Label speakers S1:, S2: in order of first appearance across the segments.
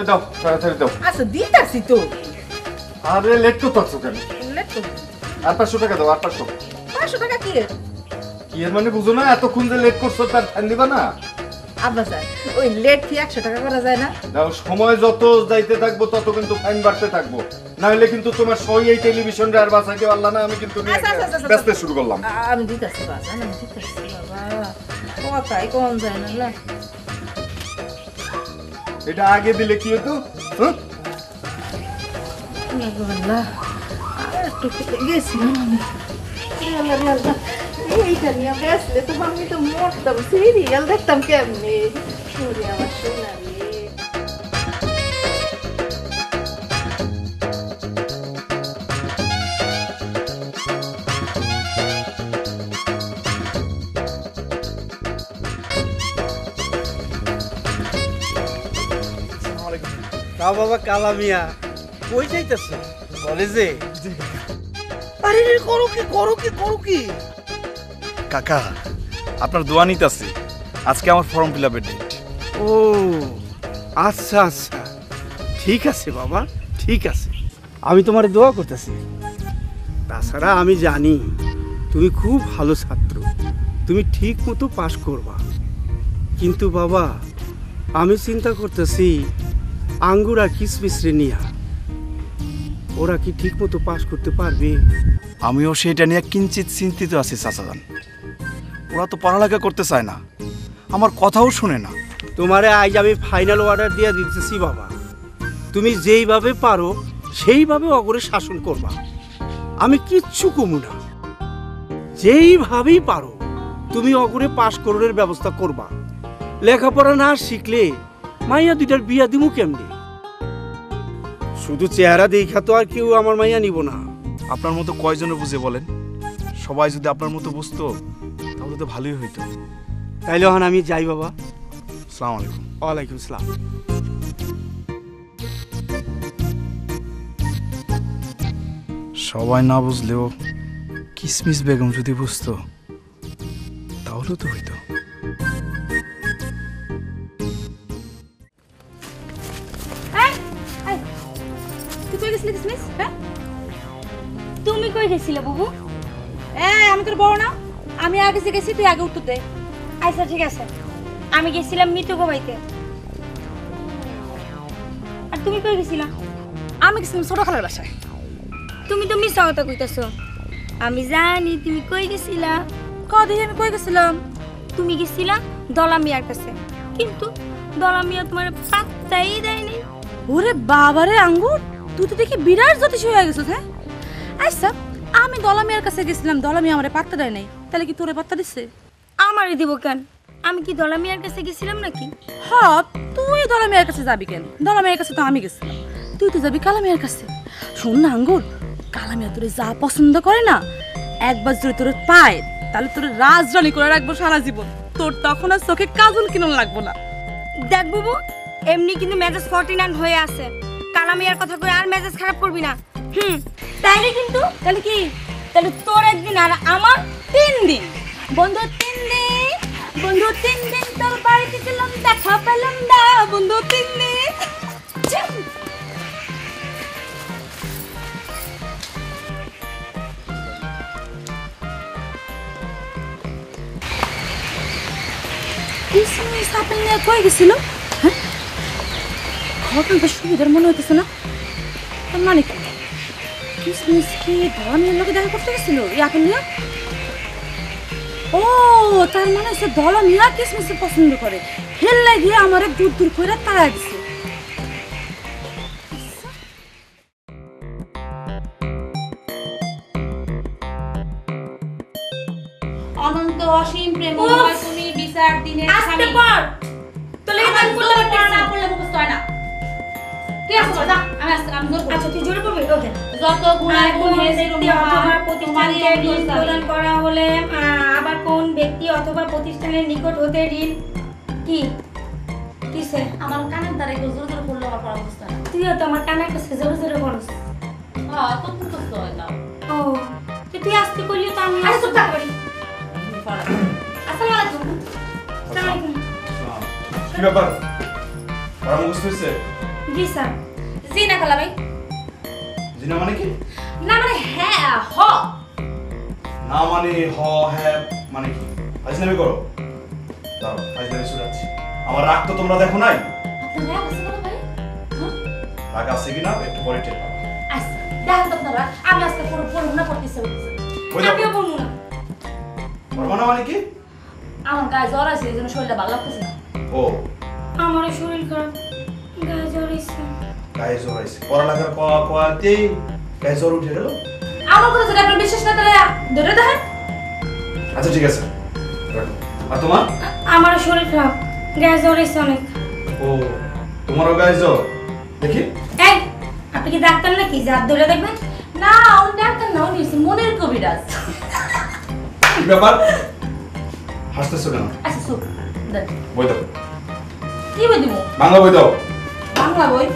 S1: দাও তাড়াতাড়ি দাও।
S2: আচ্ছা দিতাছি তো।
S1: আরে লেট করতেছো কেন?
S2: লেট করব।
S1: আর 500 টাকা দাও, আর 500।
S2: 500 টাকা কি?
S1: কি এর মানে বুঝো না? এতক্ষণ যে লেট করছো তার ফাইন দিবা না?
S2: আব্বা স্যার ওই লেট ফি 100 টাকা করা যায় না?
S1: দাও, সময় যত যাইতে থাকবো তত কিন্তু ফাইন বাড়তে থাকবো, না হলে কিন্তু তোমার সই এই টেলিভিশন রে আর বাঁচাইতে পারলা না। আমি কিন্তু ব্যস্ত শুরু করলাম।
S2: আমি দিতাছি বাবা, আমি দিতাছি বাবা। কথাই কোন যায় না না।
S1: এটা আগে দিলে কি হতো? হ্যাঁ
S2: না আর একটু গেছিলাম আমি। আল্লাহ এইটা নিয়ে বেসলে তো আমি তো মরতাম, সিরিয়াল দেখতাম কেমনে। শুনে আমার শোনা রে।
S3: তা বাবা কালামিয়া কই যাইতেছ? কলেজে?
S4: আরে করো কি
S5: কাকা আপনার দোয়া নিতেছি, আজকে আমার ফর্ম ফিল আপের ডেট।
S3: ও আচ্ছা আচ্ছা, ঠিক আছে বাবা, ঠিক আছে, আমি তোমার দোয়া করতেছি। তাছাড়া আমি জানি তুমি খুব ভালো ছাত্র, তুমি ঠিক মতো পাশ করবা। কিন্তু বাবা আমি চিন্তা করতেছি আঙ্গুর আর কিসমিস রে নিয়া, ওরা কি ঠিক মতো পাশ করতে পারবে?
S5: আমিও সেটা নিয়ে কিঞ্চিত চিন্তিত আছি চাচাজান। ওরা তো পড়ালেখা করতে চায় না, আমার কথাও শুনে না।
S3: তোমারে আজ আমি ফাইনাল অর্ডার দিয়ে দিতেছি বাবা, তুমি যেইভাবে পারো সেইভাবে অগরে শাসন করবা। আমি কিচ্ছু কমু না, যেইভাবেই পারো তুমি অগরে পাশ করার ব্যবস্থা করবা। লেখাপড়া না শিখলে মাইয়া দুইটার বিয়া দিমু কেমনি? শুধু চেহারা দেখা তো আর কেউ আমার মাইয়া নিব না।
S5: আপনার মতো কয়জনে বুঝে বলেন? সবাই যদি আপনার মতো বুঝতো তাহলে তো ভালোই হইতো।
S3: তাইলে হন আমি যাই বাবা।
S5: আসসালামু আলাইকুম।
S3: ওয়ালাইকুম আসসালাম।
S5: সবাই না বুঝলেও কিসমিস বেগম যদি বুঝতো তাহলে তো হইতো।
S6: তুমি কই গেছিলে বাবু?
S2: আমি তোর বড় না, আমি আগে গেছি, তুই আগে উত্তর দে।
S6: আচ্ছা ঠিক আছে, আমি গেছিলাম মিতু গোবাইতে। আর তুমি কই গেছিলা?
S2: আমি গেছিলাম ছোট খালার বাসায়।
S6: তুমি তো মিথ্যা কথা কইতাছো, আমি জানি তুমি কই গেছিলা।
S2: কদিন আমি কই গেছিলাম?
S6: তুমি গেছিলা দলা মিয়ার কাছে, কিন্তু দলা মিয়া তোমার পাত্তাই দেয়নি।
S2: ওরে বাবারে আঙ্গুর, তুই তো দেখি বিরাট জ্যোতিষ হয়ে গেছিস। হ্যাঁ আচ্ছা, আমি দলা মিয়ার কাছে গেছিলাম, দলা মিয়া আমারে পাত্তা দেয় নাই, তাহলে কি তোরে পাত্তা দিচ্ছে?
S6: আমারে দিব কেন? আমি কি দলা মিয়ার কাছে গেছিলাম নাকি?
S2: হ্যাঁ, তুই দলা মিয়ার কাছে যাবি কেন? দলা মিয়ার কাছে তো আমি গেছিলাম, তুই তো যাবি কালা মিয়ার কাছে। শোন না আঙ্গুর, কালা মিয়া তোরে যা পছন্দ করে না, একবার যদি তোরে পায় তাহলে তোরে রাজরানী করে রাখবো সারা জীবন। তোর তখন আর চোখে কাজল কিনো লাগবো না।
S6: দেখ বাবু, এমনি কিন্তু মেজাজ 49 হয়ে আছে। কালা মিয়ার কথা কই আর মেজাজ খারাপ করবি না। তাইলে কিন্তু
S2: তাহলে কি?
S6: তাহলে তোর একদিন আর আমার 3 দিন। বন্ধু 3 দিন, বন্ধু 3 দিন তোর বাড়িতে গেলাম, দেখা পেলাম না। বন্ধু 3 দিন।
S2: কিসমিস আপেল নিয়ে কই গেছিল? হ্যাঁ, ঘটনাটা সুবিধার মনে হইতেছে না। তার মানে কি? কিসমিস কি ধরা মিয়ার লোকে দেখা করতে গেছিল এই আপেল নিয়ে? ও, তার মানে সে ধলা মিয়া কিসমিস পছন্দ করে, হেল্লা গিয়ে আমার দূর দূর করে তাড়া দিছে। অনন্ত অসীম প্রেমময় তুমি বিচার দিনের
S6: আস্তে পড়। তোলে গান করতে
S2: না পড়লে মুখস্থ হয় না। কি আছে যা, আমি জোর করব।
S6: আচ্ছা তুই জোরে পড়বি। ওকে।
S2: যত গুনাহ গুণ ব্যক্তি অথবা প্রতিষ্ঠানের ঋণ প্রদান
S6: করা হলে আবার কোন ব্যক্তি অথবা প্রতিষ্ঠানের নিকট হতে ঋণ কি কিসে?
S2: আমার কানের দ্বারা একটু জোরে জোরে পড়লে আমার পড়া বুঝতে হয় না।
S6: তুইও তো আমার কানের কাছে জোরে জোরে পড়স।
S2: হ্যাঁ, তো মুখস্থ হয় না।
S6: ও, তুই আস্তে করলি তো আমি
S2: আরে চুপ থাক করি। আসসালামু আলাইকুম।
S6: আসসালামু আলাইকুম।
S1: কি ব্যাপার? পড়া মুখস্থ হয়েছে?
S6: জি স্যার। জি না খালা ভাই।
S5: জিনা মানে কি?
S6: না মানে হ্যাঁ হ।
S5: না মানে হ হ্যাঁ মানে কি? ফাইজলামি করো। দাঁড়াও, ফাইজলামি শুনাচ্ছি। আমার রাগ তো তোমরা দেখো নাই।
S6: আপনার রাগ আছে খালা ভাই? হ্যাঁ?
S5: রাগ আছে কিনা একটু পরে টের পাবো।
S6: আচ্ছা, দেখেন তো আপনারা, আমি আজকে পড়ব না পড়তেছে বলতেছে।
S5: ওই দেখো।
S6: আমিও পড়বো না।
S5: পড়বো না মানে কি?
S6: আমার গায়ে জ্বর আছে, এই জন্য শরীরটা ভালো লাগতেছে না।
S5: ও
S6: আমার শরীর খারাপ, গায়ে জ্বর আছে।
S5: গায়ে জ্বর আইছে। পড়ালেখার কোয়াতেই গায়ে জ্বর উঠে গেল।
S6: আমার কথা যদি আপনার বিশ্বাস না তাহলে ধরে দেখেন।
S5: আচ্ছা ঠিক আছে, রাখো। আর তোমার?
S6: আমার শরীর খারাপ, গায়ে জ্বর আছে অনেক।
S5: ও তোমারও গায়ে জ্বর? দেখি।
S6: এই, আপনি কি ডাক্তার নাকি যা ধরে দেখবেন? না, উনি ডাক্তার না, উনি হচ্ছে মনের কবিরাজ।
S5: কি ব্যাপার? হাসতেছো কেন?
S6: আচ্ছা চুপ, দেন।
S5: বই দাও।
S6: কি বই দিব?
S5: বাংলা বই দাও।
S6: বাংলা বই?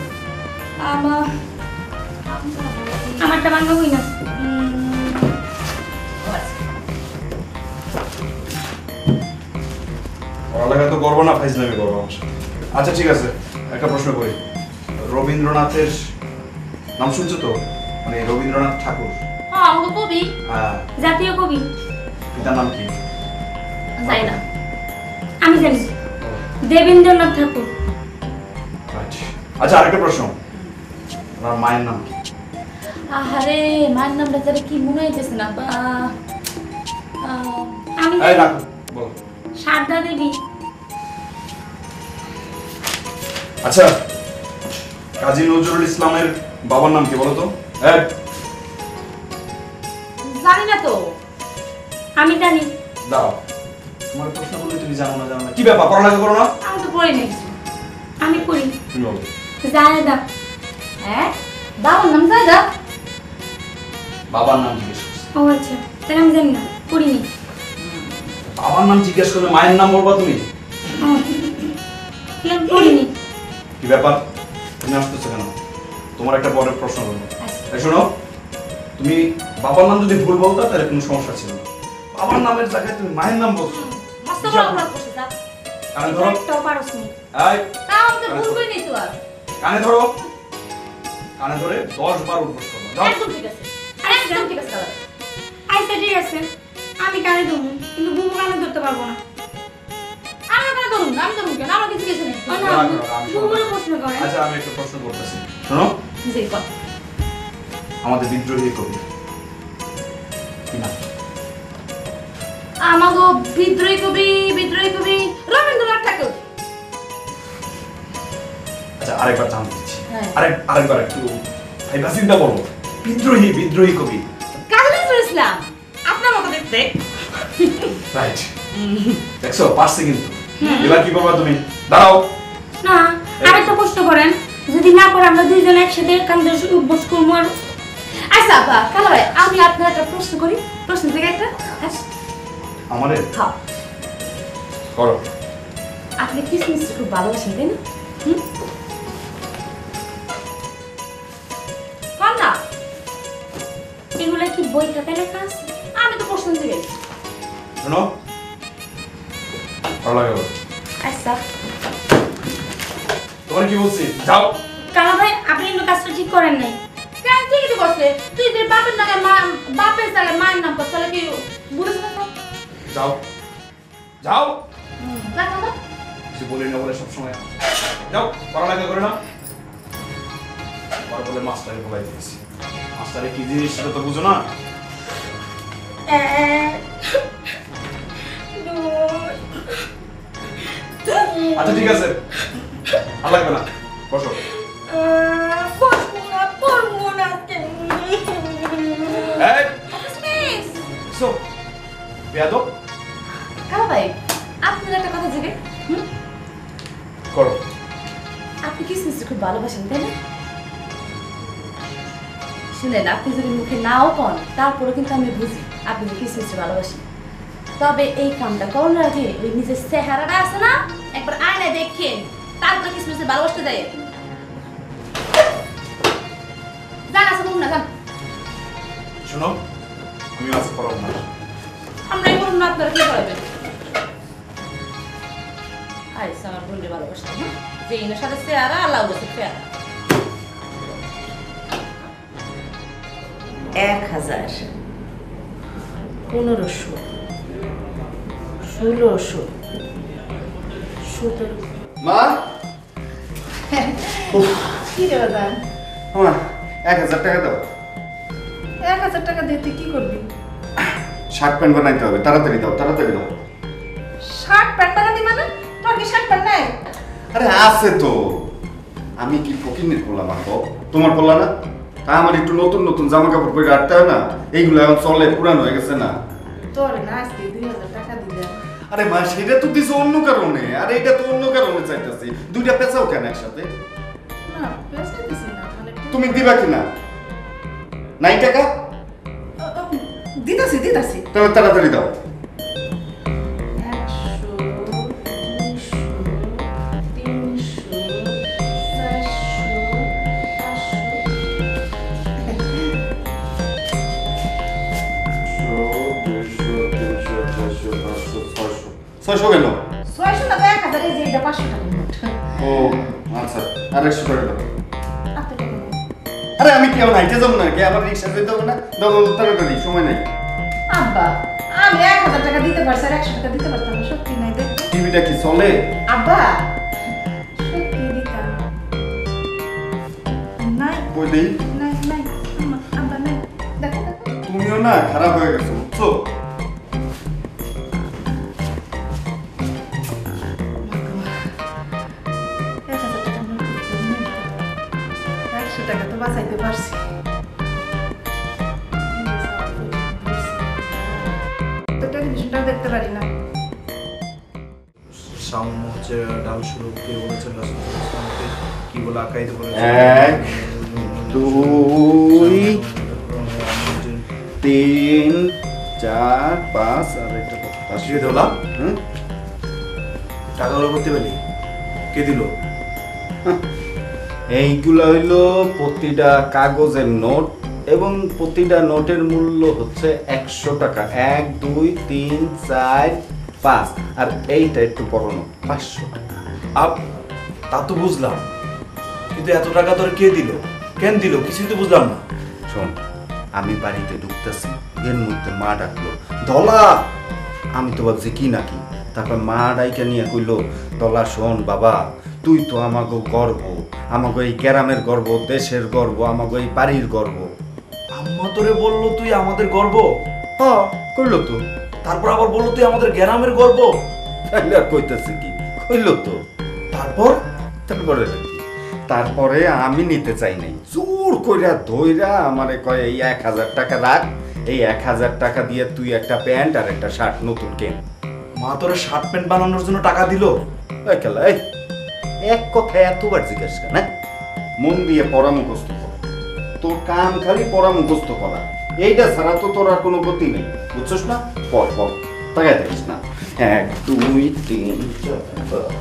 S6: আমারটা বাংলা বই না।
S5: পড়ালেখা তো করবো না, ফাইজলামি করবো আমার সাথে। আচ্ছা ঠিক আছে, একটা প্রশ্ন করি। রবীন্দ্রনাথের নাম শুনছো তো? মানে রবীন্দ্রনাথ ঠাকুর।
S6: হ্যাঁ, আমাকে কবি,
S5: হ্যাঁ,
S6: জাতীয় কবি।
S5: পিতার নাম কি?
S6: জানি না। আমি জানি, দেবেন্দ্রনাথ ঠাকুর।
S5: Right. আচ্ছা আরেকটা প্রশ্ন, আমার মায়ের নাম কি?
S6: আহারে, মায়ের নামটা যারা কি মনে হইতেছে না। আমি
S5: এই রাখো, বলো।
S6: শারদা দেবী।
S5: আচ্ছা, কাজী নজরুল ইসলামের বাবার নাম কি বলো তো?
S6: জানি না তো। আমি জানি।
S5: দাও, তোমার প্রশ্ন করলে তুমি জানো না জানো না, কি ব্যাপার? পড়ালেখা করো না?
S6: আমি তো পড়ি না কিছু। আমি পড়ি
S5: তুমি বলো।
S6: জায়দা। হ্যাঁ, বাবার নাম জায়দা।
S5: বাবার নাম জিজ্ঞেস করছি।
S6: ও আচ্ছা, তাহলে আমি জানি না, পড়িনি।
S5: বাবার নাম জিজ্ঞেস করলে মায়ের নাম বলবা তুমি?
S6: আমি পড়িনি।
S5: কি ব্যাপার? তুমি আসতেছো কেন? তোমার একটা বড় প্রশ্ন করবো।
S6: আচ্ছা।
S5: এই শোনো, তুমি বাবার নাম যদি ভুল বলতা তাহলে কোনো সমস্যা ছিল না। বাবার নামের জায়গায় তুমি মায়ের নাম বলছো।
S6: মস্ত বড় অপরাধ করছে তা।
S5: কানে ধরো।
S6: একটাও পারোসনি।
S5: এই,
S6: তাও আমি তো ভুল করে নিই তো আর।
S5: কানে ধরো। কানে ধরে 10 বার উঠবস করবা। যাও।
S6: একদম ঠিক আছে। একদম ঠিক আছে দাদা। আচ্ছা ঠিক আছে, আমি কানে ধরবো, কিন্তু বুবু কানে ধরতে পারবো না। আমি কানে ধরুন না, আমি ধরুন কেন? আমার কিছু কিছু নেই। না,
S5: রাখো, রাখো, আমি শোনো।
S6: বুবুরে প্রশ্ন করেন।
S5: আচ্ছা আমি একটা প্রশ্ন করতেছি, শোনো।
S6: জি, কর।
S5: আমাদের বিদ্রোহী কবি কি নাম?
S6: আমাগো বিদ্রোহী কবি রবীন্দ্রনাথ ঠাকুর।
S5: আচ্ছা আরেকবার জানতে দিচ্ছি।
S6: হ্যাঁ।
S5: আরেকবার একটু ভাইবা চিন্তা করো। বিদ্রোহী কবি।
S6: কাজী নজরুল ইসলাম। আপনার মতো দেখতে।
S5: রাইট। দেখছো পারছি কিন্তু। এবার কি করবা তুমি? দাঁড়াও।
S6: না, আরেকটা প্রশ্ন করেন। যদি না করে আমরা দুইজন একসাথে কান্দে উপবাস করবো আর। আচ্ছা আপা, কালা ভাই, আমি আপনার একটা প্রশ্ন করি। প্রশ্ন থেকে একটা।
S5: আমারে
S6: হ্যাঁ,
S5: করো।
S6: আপনি কিসমিস খুব ভালোবাসেন তাই না? হুম? কর না। এগুলা কি বই খাতায় লেখা আছে? আমি তো প্রশ্ন থেকে গেছি।
S5: শোনো, ভালো লাগে।
S6: আচ্ছা
S5: তোমার কি বলছি? যাও।
S6: কালা ভাই, আপনি কিন্তু কাজটা ঠিক করেন নাই। কেন ঠিকই তো করছে? তুই যে বাপের নামে বাপের তাহলে মায়ের নাম কর, তাহলে কি বুঝেছ না?
S5: যাও। যাও।
S6: দেখো না?
S5: কিছু বলি না বলে সবসময় যাও, পড়ালেখা করে না। পরে বলে মাস্টারে বলাই দিয়েছি। মাস্টারে কি জিনিস সেটা তো বুঝো না। আচ্ছা ঠিক আছে, আর লাগবে না, বসো। এই, শো, বেয়াদব।
S6: কালা ভাই, আপনার একটা কথা জিজ্ঞেস
S5: করো।
S6: আপনি কিসমিস খুব ভালোবাসেন তাই না? শুনেন, আপনি যদি মুখে নাও কন, তারপরে কিন্তু আমি বুঝি আপনি কিসমিস ভালোবাসেন। তবে এই কামটা করার আগে ওই নিজের চেহারাটা আছে না, একবার আয়নায় দেখেন, তারপরে কিসমিস ভালোবাসতে দেয়। জান আছে বলুন না, জান।
S5: শোনো, আমি আজকে পড়াবো না।
S6: আমরা এই বলুন না, আপনারা কি করাবেন? আরে আমার বোনকে ভালোবাসতাম, হ্যাঁ? যে ইনার সাথে চেহারা, আল্লাহ বলছে চেহারা।
S7: 1000 1500 1600 17
S1: মা
S7: কি রে বাজান
S1: আমার 1000 টাকা দাও।
S7: 1000 টাকা দিয়ে তুই কি করবি?
S1: শার্ট প্যান্ট বানাইতে হবে, তাড়াতাড়ি দাও, তাড়াতাড়ি দাও।
S7: শার্ট প্যান্ট বানাবি মানে? তোর কি শার্ট প্যান্ট নাই?
S1: আরে আছে তো, আমি কি ফকিনের করলাম আঁকো, তোমার করলা না? তা আমার একটু নতুন নতুন জামা কাপড় পরে রাখতে হয় না, এইগুলো এখন চলে, পুরানো হয়ে গেছে না।
S7: তোর না আজকে 2000 টাকা দিলে।
S1: আরে মা সেটা তো দিছো অন্য কারণে, আর এটা তো অন্য কারণে চাইতেছি। দুইটা পেছাও কেন একসাথে?
S7: না পয়সা দিছি না মানে
S1: তুমি দিবা কিনা? নাই টাকা?
S7: দিতাছি
S1: তবে তাড়াতাড়ি দাও। 600 কেন?
S7: 600 টাকা 1000 এই যে এটা 500 টাকা নোট।
S1: ও আচ্ছা, আর 100 টাকা দাও।
S7: আপনি টাকা নেন।
S1: আরে আমি কি আমার হাইটে যাবো নাকি? আমার রিক্সা যেতে হবে না? দাও তাড়াতাড়ি, সময় নাই।
S7: আব্বা আমি 1000 টাকা দিতে পারছি আর 100 টাকা দিতে পারতাম না, সত্যি নাই দেখ।
S1: টিভিটা কি চলে?
S7: আব্বা সত্যি দিতাম নাই
S1: কই দেই?
S7: নাই আব্বা নাই দেখো
S1: তুমিও না খারাপ হয়ে গেছো, বুঝছো?
S7: টাকা তো বাঁচাইতে পারছি। তো টেলিভিশনটাও দেখতে পারি না।
S5: সাউন্ড হচ্ছে ডাল শুরু কে বলেছেন রাসূলুল্লাহ কি বলে আকাইতে বলেছেন
S1: 1 2 3 4 5 আর এটা
S5: আসিয়ে দোলা টাকাগুলো করতে পেলি কে দিল?
S1: এইগুলো হইলো প্রতিটা কাগজের নোট এবং প্রতিটা নোটের মূল্য হচ্ছে 100 টাকা। 1 2 3 4 5 আর এইটা একটু বড় নোট 500 টাকা।
S5: তা তো বুঝলাম, কিন্তু এত টাকা তোর কে দিল, কেন দিল, কিছুই তো বুঝলাম না।
S1: শোন, আমি বাড়িতে ঢুকতেছি, এর মধ্যে মা ডাকলো, দলা। আমি তো ভাবছি কি নাকি, তারপর মা ডাইকা নিয়ে কইলো, দলা শোন বাবা, তুই তো আমাগো গর্ব, আমাগো এই গ্রামের গর্ব, দেশের গর্ব, আমাগো এই বাড়ির গর্ব।
S5: আম্মা তোরে বললো তুই আমাদের গর্ব,
S1: হ্যাঁ কইলো তো।
S5: তারপর আবার বললো তুই আমাদের গ্রামের গর্ব।
S1: তাইলে আর কইতাছে কি, কইলো তো। তারপরে আমি নিতে চাই নাই, জোর কইরা ধইরা আমারে কয় এই 1000 টাকা রাখ, এই 1000 টাকা দিয়ে তুই একটা প্যান্ট আর একটা শার্ট নতুন কেন।
S5: মা তোরে শার্ট প্যান্ট বানানোর জন্য টাকা দিল?
S1: এক কথা এতবার জিজ্ঞেস কেন? মন দিয়ে পড়া মুখস্থ কর, তোর কাম খালি পড়া মুখস্থ করা, এইটা ছাড়া তো তোর আর কোনো গতি নেই, বুঝছস না? পড় পড়, তাকাই দেখিস না। 1 2 3 4 5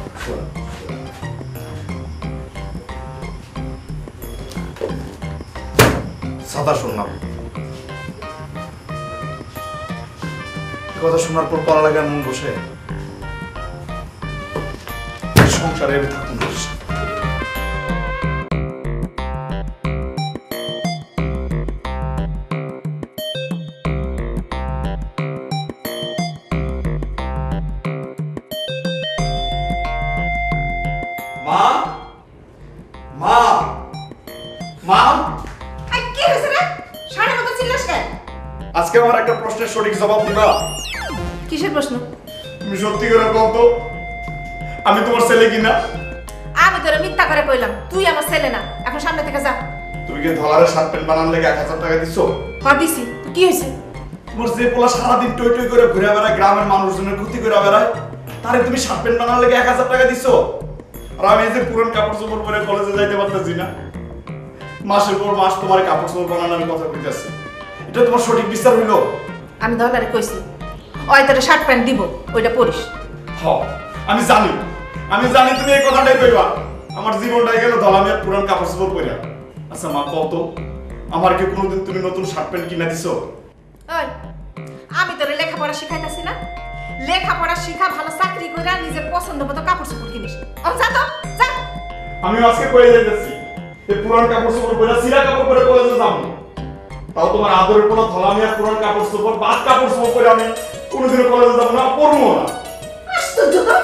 S5: সাদা শুনলাম, কথা শোনার পর পড়া লাগার মন বসে সংসারে আমি থাকুন। মা মা মা
S7: আই কি হইছে রে? সাড়ে মতো চিল্লাস কেন?
S5: আজকে আমার একটা প্রশ্নের সঠিক জবাব দিবা।
S7: কিসের প্রশ্ন?
S5: তুমি সত্যি করে বল তো, আমি তোমার ছেলে কিনা?
S7: আমি তোরে মিথ্যা করে কইলাম, তুই আমার ছেলে না। এখন সামনে থেকে যা।
S5: তুমি কি ধলারে শার্ট প্যান্ট বানানোর লেগে 1000 টাকা দিছো?
S7: হ্যাঁ দিছি। কি হইছে?
S5: তোমার যে পোলা সারাদিন টই টই করে ঘুরে বেড়ায়, গ্রামের মানুষজনের ক্ষতি করে বেড়ায়, তারে তুমি শার্ট প্যান্ট বানানোর লেগে 1000 টাকা দিছো? আর আমি এই যে পুরন কাপড় চোপড় পরে কলেজে যাইতে পারতেছি না, মাসের পর মাস তোমার কাপড় চোপড় বানানোর কথা কইতাছি, এটা তোমার সঠিক বিচার হইলো?
S7: আমি দরকারে কইছি ওই তোরে শার্ট প্যান্ট দিব, ওইটা পরিস।
S5: হ্যাঁ আমি জানি তুমি এই কথাটাই কইবা। আমার জীবনটাই গেল ধলামের পুরান কাপড় চোপড় পরে। আচ্ছা মা কত, আমার কি কোনোদিন তুমি নতুন শার্ট প্যান্ট কিনা দিছো?
S7: ওই আমি তোরে লেখাপড়া শিখাইতাছি না? লেখাপড়া শিখা, ভালো চাকরি কইরা নিজের পছন্দ মতো কাপড় চোপড় কিনিস। যা তো যা।
S5: আমি আজকে কইয়া যাইতেছি এই পুরান কাপড় চোপড় পরে, সিরা কাপড় পরে কলেজে যাবো। তাও তোমার আদরের কোনো ধলামিয়া পুরান কাপড় চোপড় বাদ কাপড় চোপড় করে আমি কোনোদিনও কলেজে যাবো না, পড়বো না।
S7: আশ্চর্য তো